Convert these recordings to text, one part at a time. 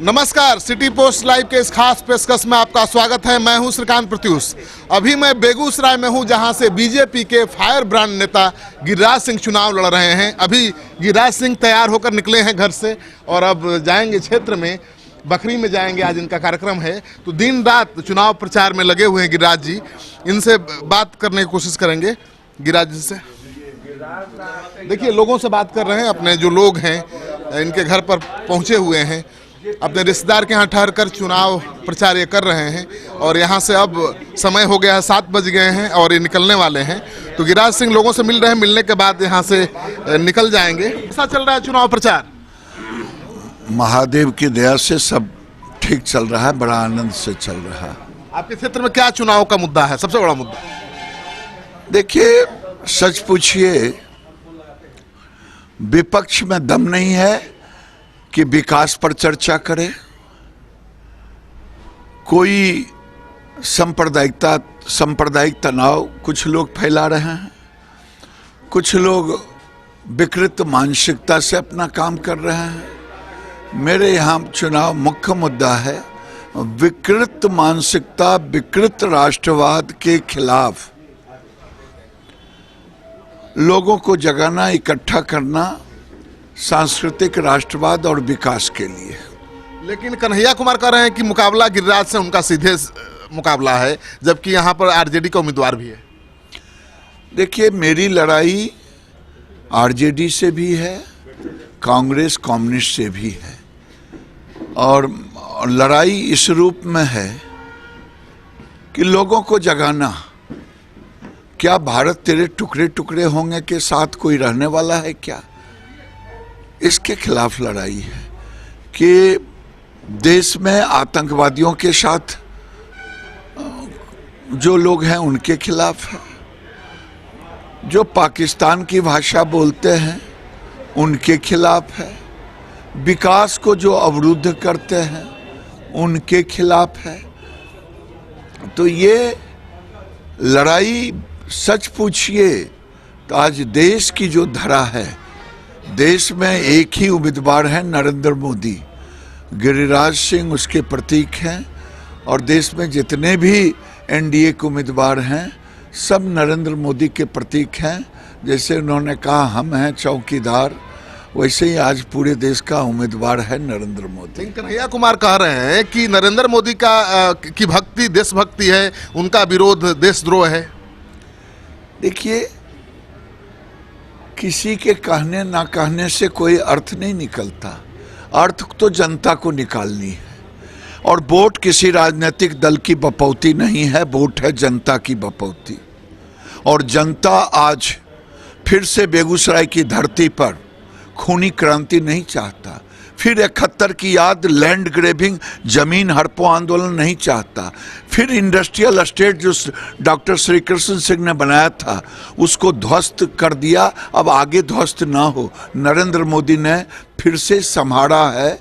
नमस्कार, city post live के इस खास पेशकश में आपका स्वागत है। मैं हूं श्रीकांत प्रत्युष। अभी मैं बेगूसराय में हूं, जहां से बीजेपी के फायर ब्रांड नेता गिरिराज सिंह चुनाव लड़ रहे हैं। अभी गिरिराज सिंह तैयार होकर निकले हैं घर से और अब जाएंगे क्षेत्र में, बखरी में जाएंगे। आज इनका कार्यक्रम है, तो दिन रात चुनाव प्रचार में लगे हुए हैं गिरिराज जी। इनसे बात करने की कोशिश करेंगे गिरिराज जी से। देखिए, लोगों से बात कर रहे हैं, अपने जो लोग हैं इनके घर पर पहुंचे हुए हैं, अपने रिश्तेदार के यहाँ ठहर कर चुनाव प्रचार ये कर रहे हैं। और यहाँ से अब समय हो गया है, 7 बज गए हैं और ये निकलने वाले हैं। तो गिरिराज सिंह लोगों से मिल रहे हैं, मिलने के बाद यहाँ से निकल जाएंगे। कैसा चल रहा है चुनाव प्रचार? महादेव की दया से सब ठीक चल रहा है, बड़ा आनंद से चल रहा है। आपके क्षेत्र में क्या चुनाव का मुद्दा है, सबसे बड़ा मुद्दा? देखिए, सच पूछिए, विपक्ष में दम नहीं है कि विकास पर चर्चा करे। कोई सांप्रदायिक तनाव कुछ लोग फैला रहे हैं, कुछ लोग विकृत मानसिकता से अपना काम कर रहे हैं। मेरे यहाँ चुनाव मुख्य मुद्दा है विकृत मानसिकता, विकृत राष्ट्रवाद के खिलाफ लोगों को जगाना, इकट्ठा करना, सांस्कृतिक राष्ट्रवाद और विकास के लिए। लेकिन कन्हैया कुमार कह रहे हैं कि मुकाबला गिरिराज से उनका सीधे मुकाबला है, जबकि यहाँ पर आरजेडी का उम्मीदवार भी है। देखिए, मेरी लड़ाई आरजेडी से भी है, कांग्रेस कम्युनिस्ट से भी है। और लड़ाई इस रूप में है कि लोगों को जगाना, क्या भारत तेरे टुकड़े टुकड़े होंगे के साथ कोई रहने वाला है क्या? इसके खिलाफ लड़ाई है कि देश में आतंकवादियों के साथ जो लोग हैं उनके खिलाफ है, जो पाकिस्तान की भाषा बोलते हैं उनके खिलाफ है, विकास को जो अवरुद्ध करते हैं उनके खिलाफ है। तो ये लड़ाई, सच पूछिए तो आज देश की जो धरा है, देश में एक ही उम्मीदवार है, नरेंद्र मोदी। गिरिराज सिंह उसके प्रतीक हैं और देश में जितने भी एनडीए के उम्मीदवार हैं सब नरेंद्र मोदी के प्रतीक हैं। जैसे उन्होंने कहा हम हैं चौकीदार, वैसे ही आज पूरे देश का उम्मीदवार है नरेंद्र मोदी। कन्हैया कुमार कह रहे हैं कि नरेंद्र मोदी की भक्ति देशभक्ति है, उनका विरोध देशद्रोह है। देखिए, किसी के कहने ना कहने से कोई अर्थ नहीं निकलता। अर्थ तो जनता को निकालनी है, और वोट किसी राजनीतिक दल की बपौती नहीं है, वोट है जनता की बपौती। और जनता आज फिर से बेगूसराय की धरती पर खूनी क्रांति नहीं चाहता, फिर 71 की याद लैंड ग्रेबिंग, जमीन हड़पो आंदोलन नहीं चाहता, फिर इंडस्ट्रियल एस्टेट जो डॉक्टर श्री कृष्ण सिंह ने बनाया था उसको ध्वस्त कर दिया, अब आगे ध्वस्त ना हो। नरेंद्र मोदी ने फिर से संभाला है,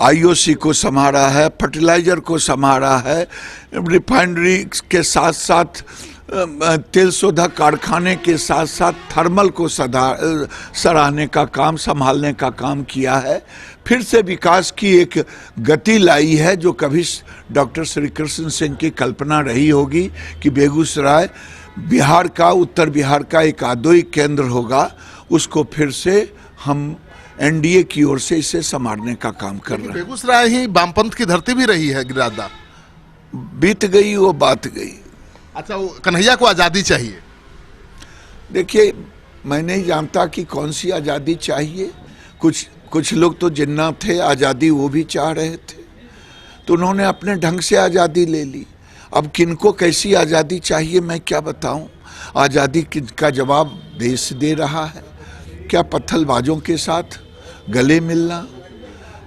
आईओसी को संभाला है, फर्टिलाइजर को संभाला है, रिफाइनरी के साथ साथ तेल शोधक कारखाने के साथ साथ थर्मल को सराहने का काम, संभालने का काम किया है। फिर से विकास की एक गति लाई है जो कभी डॉक्टर श्री कृष्ण सिंह की कल्पना रही होगी कि बेगूसराय बिहार का, उत्तर बिहार का एक आधुनिक केंद्र होगा। उसको फिर से हम एनडीए की ओर से इसे संभालने का काम कर रहे हैं। बेगूसराय ही वामपंथ की धरती भी रही है गिरिराज। बीत गई वो बात गई। अच्छा, वो कन्हैया को आज़ादी चाहिए। देखिए, मैं नहीं जानता कि कौन सी आज़ादी चाहिए। कुछ लोग तो जिन्ना थे आज़ादी वो भी चाह रहे थे, तो उन्होंने अपने ढंग से आज़ादी ले ली। अब किनको कैसी आज़ादी चाहिए मैं क्या बताऊं। आज़ादी का जवाब देश दे रहा है। क्या पत्थलबाजों के साथ गले मिलना,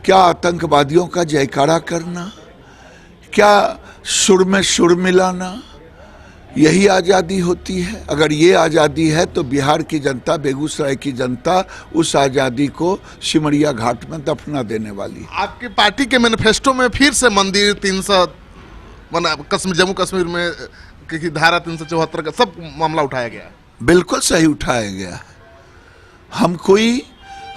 क्या आतंकवादियों का जयकारा करना, क्या सुर में सुर मिलाना, यही आज़ादी होती है? अगर ये आज़ादी है तो बिहार की जनता, बेगूसराय की जनता उस आज़ादी को सिमरिया घाट में दफना देने वाली है। आपकी पार्टी के मैनिफेस्टो में फिर से मंदिर 300 जम्मू कश्मीर में की धारा 374 का सब मामला उठाया गया। बिल्कुल सही उठाया गया।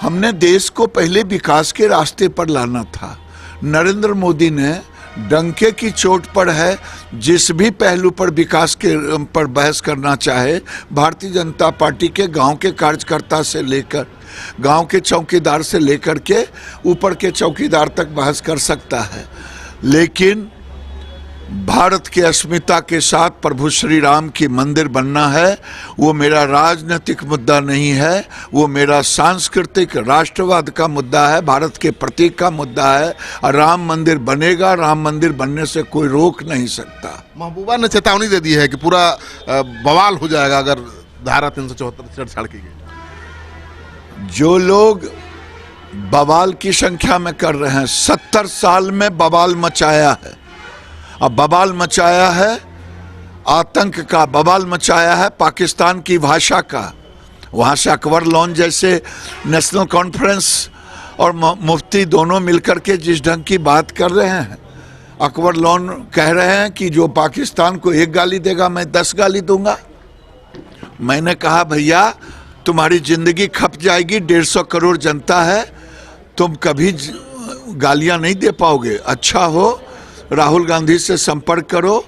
हमने देश को पहले विकास के रास्ते पर लाना था, नरेंद्र मोदी ने डंके की चोट पर है, जिस भी पहलू पर विकास के पर बहस करना चाहे, भारतीय जनता पार्टी के गांव के कार्यकर्ता से लेकर गांव के चौकीदार से लेकर के ऊपर के चौकीदार तक बहस कर सकता है। लेकिन भारत की अस्मिता के साथ प्रभु श्री राम की मंदिर बनना है, वो मेरा राजनीतिक मुद्दा नहीं है, वो मेरा सांस्कृतिक राष्ट्रवाद का मुद्दा है, भारत के प्रतीक का मुद्दा है। और राम मंदिर बनेगा, राम मंदिर बनने से कोई रोक नहीं सकता। महबूबा ने चेतावनी दे दी है कि पूरा बवाल हो जाएगा अगर धारा 374 छेड़छाड़ की गई। जो लोग बवाल की संख्या में कर रहे हैं, 70 साल में बवाल मचाया है। अब बवाल मचाया है आतंक का, बवाल मचाया है पाकिस्तान की भाषा का। वहाँ से अकबर लॉन जैसे नेशनल कॉन्फ्रेंस और मुफ्ती दोनों मिलकर के जिस ढंग की बात कर रहे हैं, अकबर लॉन कह रहे हैं कि जो पाकिस्तान को एक गाली देगा मैं 10 गाली दूंगा। मैंने कहा भैया तुम्हारी जिंदगी खप जाएगी, 150 करोड़ जनता है, तुम कभी गालियां नहीं दे पाओगे। अच्छा हो राहुल गांधी से संपर्क करो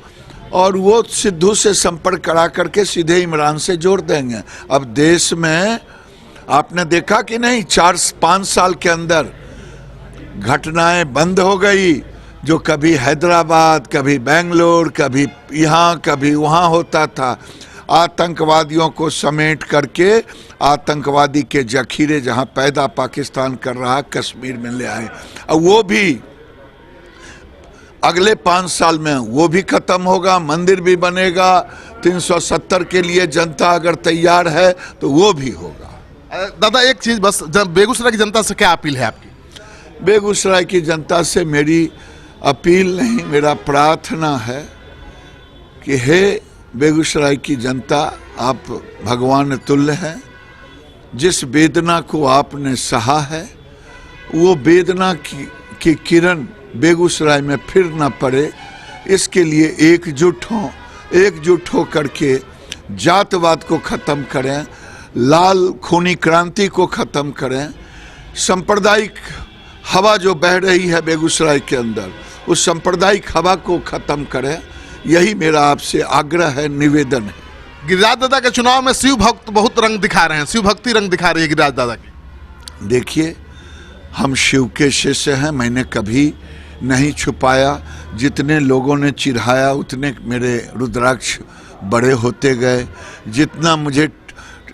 और वो सिद्धू से संपर्क करा करके सीधे इमरान से जोड़ देंगे। अब देश में आपने देखा कि नहीं, 4-5 साल के अंदर घटनाएं बंद हो गई। जो कभी हैदराबाद, कभी बेंगलोर, कभी यहाँ कभी वहाँ होता था, आतंकवादियों को समेट करके आतंकवादी के जखीरे जहाँ पैदा पाकिस्तान कर रहा कश्मीर में ले आए। अब वो भी अगले 5 साल में वो भी खत्म होगा, मंदिर भी बनेगा। 370 के लिए जनता अगर तैयार है तो वो भी होगा। दादा एक चीज बस, बेगूसराय की जनता से क्या अपील है आपकी? बेगूसराय की जनता से मेरी अपील नहीं, मेरा प्रार्थना है कि हे बेगूसराय की जनता, आप भगवान तुल्य हैं। जिस वेदना को आपने सहा है, वो वेदना की किरण बेगूसराय में फिर न पड़े, इसके लिए एकजुट हो करके जातवाद को ख़त्म करें, लाल खूनी क्रांति को ख़त्म करें। सांप्रदायिक हवा जो बह रही है बेगूसराय के अंदर, उस सांप्रदायिक हवा को ख़त्म करें। यही मेरा आपसे आग्रह है, निवेदन है। गिरिराज दादा के चुनाव में शिव भक्त बहुत रंग दिखा रहे हैं, शिव भक्ति रंग दिखा रही है गिरिराज दादा की। देखिए, हम शिव के शिष्य हैं, मैंने कभी नहीं छुपाया। जितने लोगों ने चिढ़ाया उतने मेरे रुद्राक्ष बड़े होते गए। जितना मुझे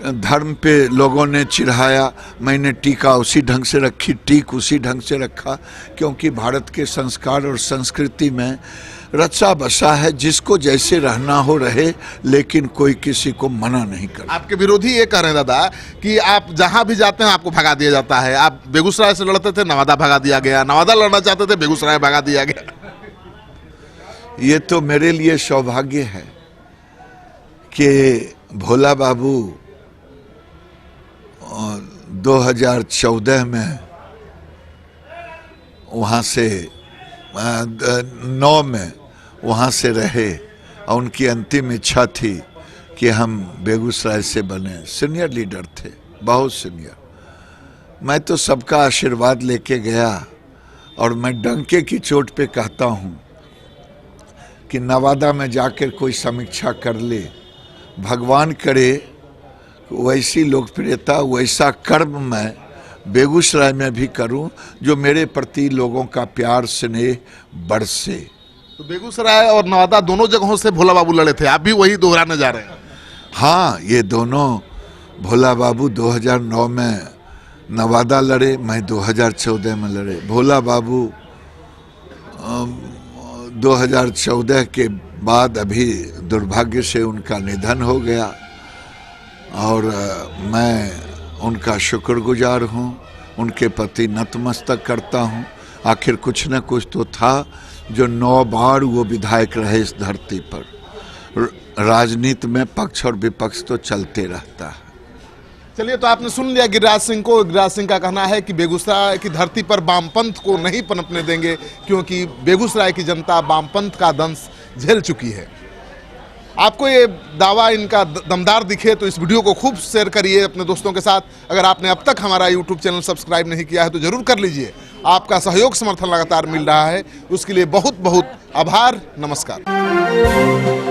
धर्म पे लोगों ने चिढ़ाया, मैंने टीका उसी ढंग से रखी, टीक उसी ढंग से रखा, क्योंकि भारत के संस्कार और संस्कृति में रचा बसा है, जिसको जैसे रहना हो रहे, लेकिन कोई किसी को मना नहीं करता। आपके विरोधी ये कह रहे हैं दादा कि आप जहां भी जाते हैं आपको भगा दिया जाता है। आप बेगूसराय से लड़ते थे, नवादा भगा दिया गया, नवादा लड़ना चाहते थे, बेगूसराय भगा दिया गया। ये तो मेरे लिए सौभाग्य है कि भोला बाबू 2014 में वहाँ से 9 में वहाँ से रहे और उनकी अंतिम इच्छा थी कि हम बेगूसराय से बने। सीनियर लीडर थे, बहुत सीनियर। मैं तो सबका आशीर्वाद लेके गया और मैं डंके की चोट पे कहता हूँ कि नवादा में जाकर कोई समीक्षा कर ले, भगवान करे वैसी लोकप्रियता, वैसा कर्म मैं बेगूसराय में भी करूं जो मेरे प्रति लोगों का प्यार स्नेह बरसे। तो बेगूसराय और नवादा दोनों जगहों से भोला बाबू लड़े थे, आप भी वही दोहराने जा रहे हैं? हाँ, ये दोनों, भोला बाबू 2009 में नवादा लड़े, मैं 2014 में लड़े। भोला बाबू 2014 के बाद अभी दुर्भाग्य से उनका निधन हो गया और मैं उनका शुक्रगुजार हूँ, उनके प्रति नतमस्तक करता हूँ। आखिर कुछ न कुछ तो था जो 9 बार वो विधायक रहे इस धरती पर। राजनीति में पक्ष और विपक्ष तो चलते रहता है। चलिए, तो आपने सुन लिया गिरिराज सिंह को। गिरिराज सिंह का कहना है कि बेगूसराय की धरती पर वामपंथ को नहीं पनपने देंगे, क्योंकि बेगूसराय की जनता वामपंथ का दंश झेल चुकी है। आपको ये दावा इनका दमदार दिखे तो इस वीडियो को खूब शेयर करिए अपने दोस्तों के साथ। अगर आपने अब तक हमारा YouTube चैनल सब्सक्राइब नहीं किया है तो जरूर कर लीजिए आपका सहयोग समर्थन लगातार मिल रहा है, उसके लिए बहुत बहुत आभार। नमस्कार।